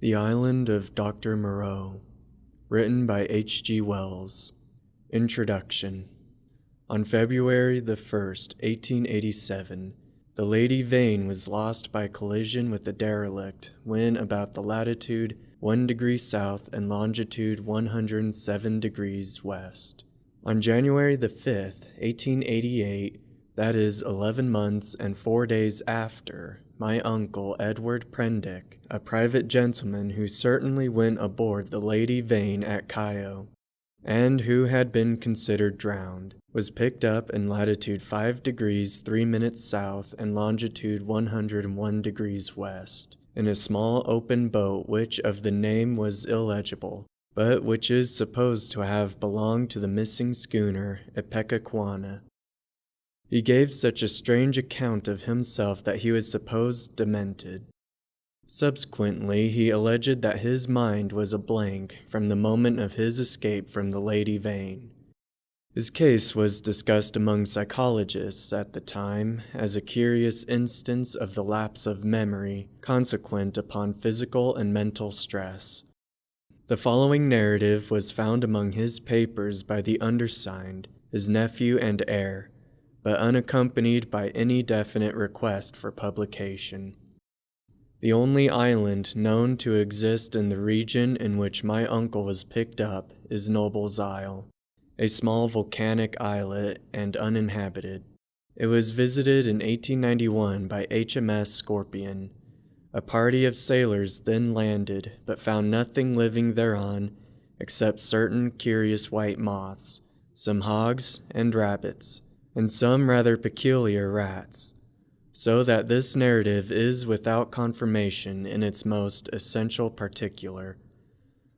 The Island of Dr. Moreau, written by H.G. Wells. Introduction. On February the 1st, 1887, the Lady Vane was lost by collision with a derelict when about the latitude 1 degree south and longitude 107 degrees west. On January the 5th, 1888, that is 11 months and 4 days after, my uncle Edward Prendick, a private gentleman who certainly went aboard the Lady Vane at Callao, and who had been considered drowned, was picked up in latitude 5 degrees 3 minutes south and longitude 101 degrees west, in a small open boat which of the name was illegible, but which is supposed to have belonged to the missing schooner Ipecacuanha. He gave such a strange account of himself that he was supposed demented. Subsequently, he alleged that his mind was a blank from the moment of his escape from the Lady Vane. His case was discussed among psychologists at the time as a curious instance of the lapse of memory consequent upon physical and mental stress. The following narrative was found among his papers by the undersigned, his nephew and heir, but unaccompanied by any definite request for publication. The only island known to exist in the region in which my uncle was picked up is Noble's Isle, a small volcanic islet and uninhabited. It was visited in 1891 by HMS Scorpion. A party of sailors then landed, but found nothing living thereon except certain curious white moths, some hogs and rabbits, and some rather peculiar rats, so that this narrative is without confirmation in its most essential particular.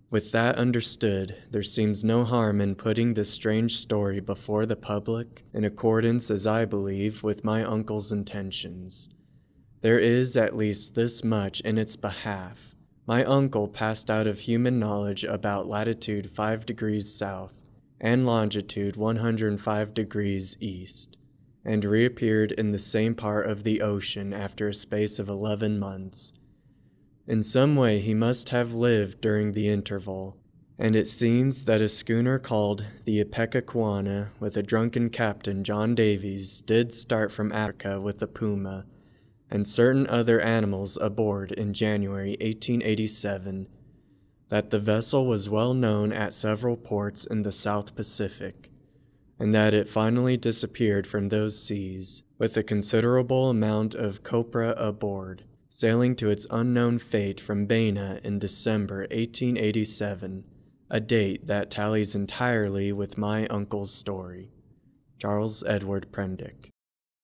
With that understood, there seems no harm in putting this strange story before the public in accordance, as I believe, with my uncle's intentions. There is at least this much in its behalf. My uncle passed out of human knowledge about latitude 5 degrees south and longitude 105 degrees east, and reappeared in the same part of the ocean after a space of 11 months. In some way he must have lived during the interval, and it seems that a schooner called the Ipecacuanha with a drunken captain, John Davies, did start from Africa with the puma and certain other animals aboard in January 1887, that the vessel was well known at several ports in the South Pacific, and that it finally disappeared from those seas with a considerable amount of copra aboard, sailing to its unknown fate from Baina in December 1887, a date that tallies entirely with my uncle's story. Charles Edward Prendick.